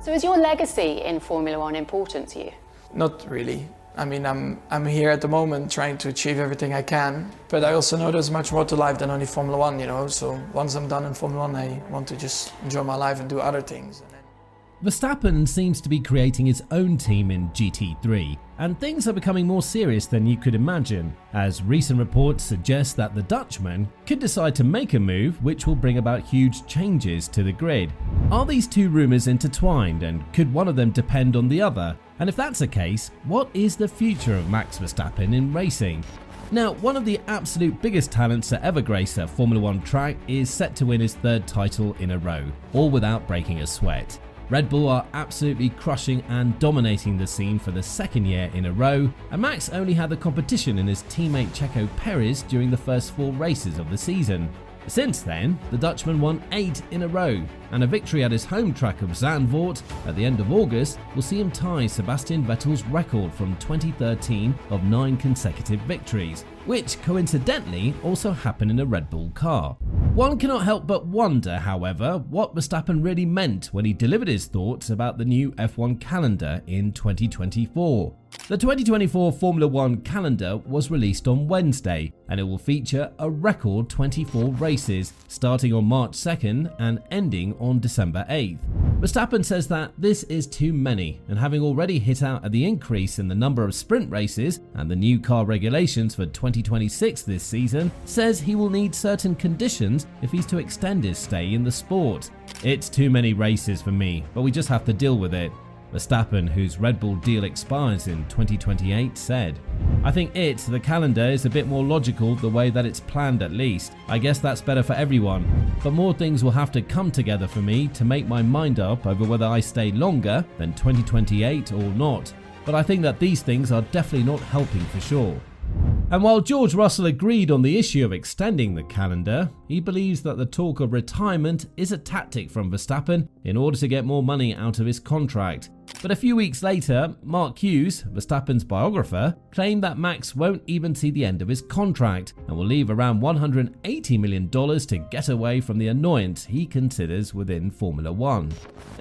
So is your legacy in Formula One important to you? Not really. I mean, I'm here at the moment trying to achieve everything I can, but I also know there's much more to life than only Formula One, you know, so once I'm done in Formula One, I want to just enjoy my life and do other things. Verstappen seems to be creating his own team in GT3, and things are becoming more serious than you could imagine, as recent reports suggest that the Dutchman could decide to make a move which will bring about huge changes to the grid. Are these two rumours intertwined, and could one of them depend on the other? And if that's the case, what is the future of Max Verstappen in racing? Now, one of the absolute biggest talents to ever grace a Formula One track is set to win his third title in a row, all without breaking a sweat. Red Bull are absolutely crushing and dominating the scene for the second year in a row, and Max only had the competition in his teammate Checo Perez during the first 4 races of the season. Since then, the Dutchman won 8 in a row, and a victory at his home track of Zandvoort at the end of August will see him tie Sebastian Vettel's record from 2013 of 9 consecutive victories, which coincidentally also happened in a Red Bull car. One cannot help but wonder, however, what Verstappen really meant when he delivered his thoughts about the new F1 calendar in 2024. The 2024 Formula One calendar was released on Wednesday, and it will feature a record 24 races, starting on March 2nd and ending on December 8th. Verstappen says that this is too many, and having already hit out at the increase in the number of sprint races and the new car regulations for 2026 this season, says he will need certain conditions if he's to extend his stay in the sport. "It's too many races for me, but we just have to deal with it," Verstappen, whose Red Bull deal expires in 2028, said. "I think the calendar is a bit more logical the way that it's planned at least. I guess that's better for everyone. But more things will have to come together for me to make my mind up over whether I stay longer than 2028 or not. But I think that these things are definitely not helping for sure." And while George Russell agreed on the issue of extending the calendar, he believes that the talk of retirement is a tactic from Verstappen in order to get more money out of his contract. But a few weeks later, Mark Hughes, Verstappen's biographer, claimed that Max won't even see the end of his contract and will leave around $180 million to get away from the annoyance he considers within Formula One.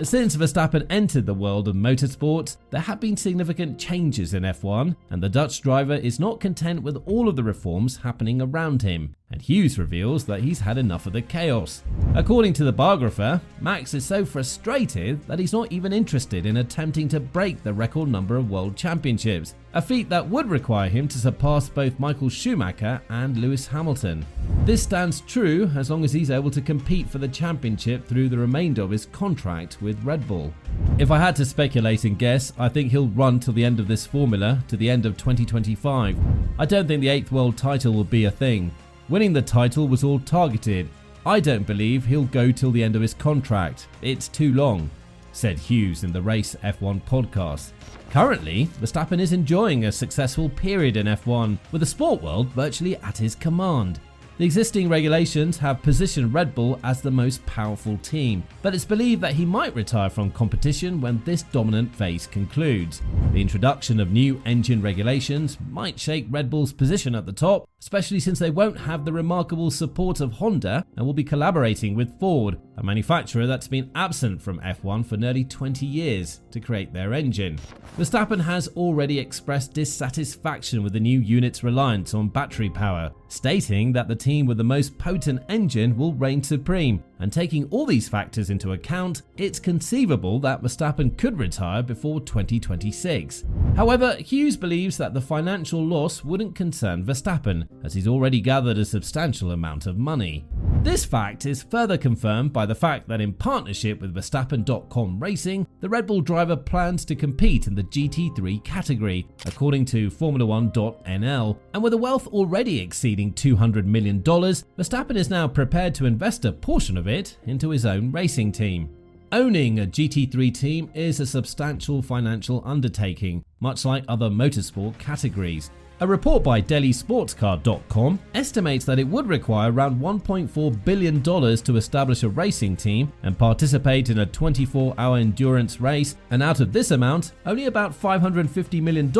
Since Verstappen entered the world of motorsport, there have been significant changes in F1, and the Dutch driver is not content with all of the reforms happening around him, and Hughes reveals that he's had enough of the chaos. According to the biographer, Max is so frustrated that he's not even interested in attempting to break the record number of world championships, a feat that would require him to surpass both Michael Schumacher and Lewis Hamilton. This stands true as long as he's able to compete for the championship through the remainder of his contract with Red Bull. "If I had to speculate and guess, I think he'll run till the end of this formula, to the end of 2025. I don't think the 8th world title will be a thing. Winning the title was all targeted. I don't believe he'll go till the end of his contract. It's too long," said Hughes in the Race F1 podcast. Currently, Verstappen is enjoying a successful period in F1, with the sport world virtually at his command. The existing regulations have positioned Red Bull as the most powerful team, but it's believed that he might retire from competition when this dominant phase concludes. The introduction of new engine regulations might shake Red Bull's position at the top, especially since they won't have the remarkable support of Honda and will be collaborating with Ford, a manufacturer that's been absent from F1 for nearly 20 years, to create their engine. Verstappen has already expressed dissatisfaction with the new unit's reliance on battery power, stating that the team with the most potent engine will reign supreme, and taking all these factors into account, it's conceivable that Verstappen could retire before 2026. However, Hughes believes that the financial loss wouldn't concern Verstappen, as he's already gathered a substantial amount of money. This fact is further confirmed by the fact that in partnership with Verstappen.com Racing, the Red Bull driver plans to compete in the GT3 category, according to Formula1.nl, and with a wealth already exceeding $200 million, Verstappen is now prepared to invest a portion of it into his own racing team. Owning a GT3 team is a substantial financial undertaking, much like other motorsport categories. A report by DailySportsCar.com estimates that it would require around $1.4 billion to establish a racing team and participate in a 24-hour endurance race, and out of this amount, only about $550 million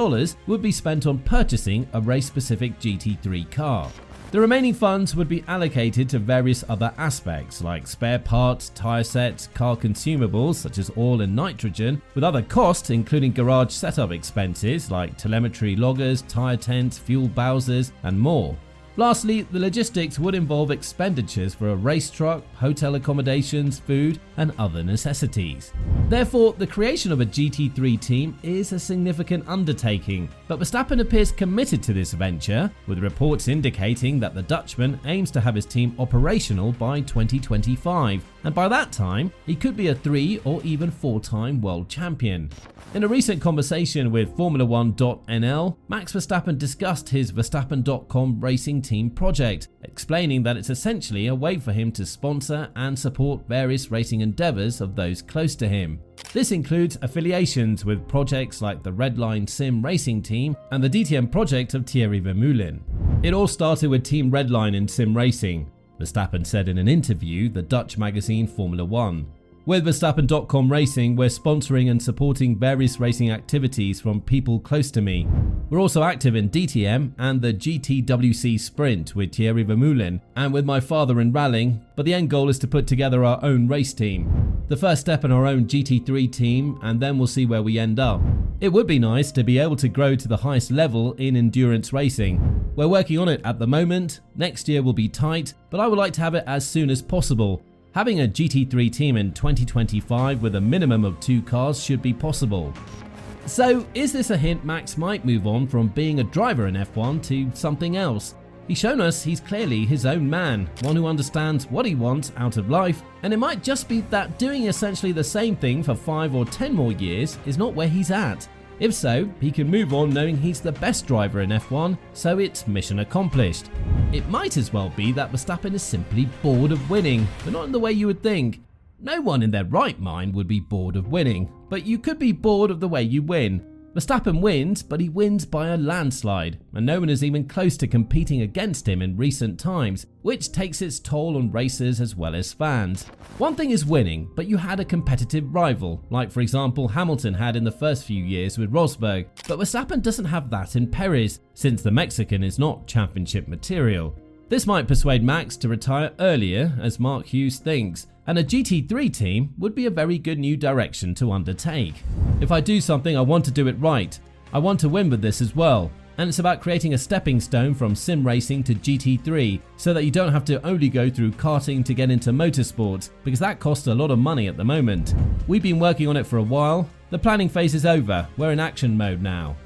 would be spent on purchasing a race-specific GT3 car. The remaining funds would be allocated to various other aspects like spare parts, tyre sets, car consumables such as oil and nitrogen, with other costs including garage setup expenses like telemetry loggers, tyre tents, fuel bowsers and more. Lastly, the logistics would involve expenditures for a race truck, hotel accommodations, food and other necessities. Therefore, the creation of a GT3 team is a significant undertaking, but Verstappen appears committed to this venture, with reports indicating that the Dutchman aims to have his team operational by 2025, and by that time, he could be a 3 or even 4-time world champion. In a recent conversation with Formula1.nl, Max Verstappen discussed his Verstappen.com racing team project, explaining that it's essentially a way for him to sponsor and support various racing endeavours of those close to him. This includes affiliations with projects like the Redline Sim racing team and the DTM project of Thierry Vermeulen. It all started with Team Redline in sim racing, Verstappen said in an interview the Dutch magazine Formula 1. With Verstappen.com Racing, we're sponsoring and supporting various racing activities from people close to me. We're also active in DTM and the GTWC Sprint with Thierry Vermeulen and with my father in rallying, but the end goal is to put together our own race team. The first step in our own GT3 team, and then we'll see where we end up. It would be nice to be able to grow to the highest level in endurance racing. We're working on it at the moment. Next year will be tight, but I would like to have it as soon as possible. Having a GT3 team in 2025 with a minimum of 2 cars should be possible. So, is this a hint Max might move on from being a driver in F1 to something else? He's shown us he's clearly his own man, one who understands what he wants out of life, and it might just be that doing essentially the same thing for 5 or 10 more years is not where he's at. If so, he can move on knowing he's the best driver in F1, so it's mission accomplished. It might as well be that Verstappen is simply bored of winning, but not in the way you would think. No one in their right mind would be bored of winning, but you could be bored of the way you win. Verstappen wins, but he wins by a landslide, and no one is even close to competing against him in recent times, which takes its toll on racers as well as fans. One thing is winning, but you had a competitive rival, like for example Hamilton had in the first few years with Rosberg, but Verstappen doesn't have that in Perez, since the Mexican is not championship material. This might persuade Max to retire earlier, as Mark Hughes thinks, and a GT3 team would be a very good new direction to undertake. If I do something, I want to do it right. I want to win with this as well. And it's about creating a stepping stone from sim racing to GT3 so that you don't have to only go through karting to get into motorsports, because that costs a lot of money at the moment. We've been working on it for a while. The planning phase is over. We're in action mode now.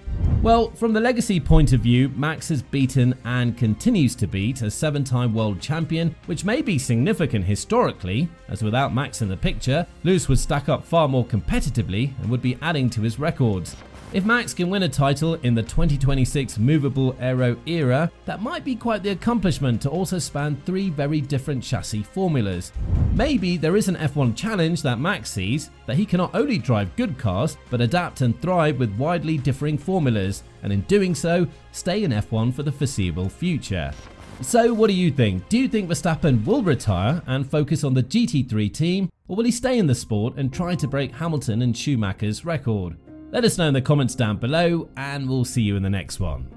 Well, from the legacy point of view, Max has beaten and continues to beat a 7-time world champion, which may be significant historically, as without Max in the picture, Lewis would stack up far more competitively and would be adding to his records. If Max can win a title in the 2026 movable aero era, that might be quite the accomplishment to also span 3 very different chassis formulas. Maybe there is an F1 challenge that Max sees, that he can not only drive good cars, but adapt and thrive with widely differing formulas, and in doing so, stay in F1 for the foreseeable future. So what do you think? Do you think Verstappen will retire and focus on the GT3 team, or will he stay in the sport and try to break Hamilton and Schumacher's record? Let us know in the comments down below, and we'll see you in the next one.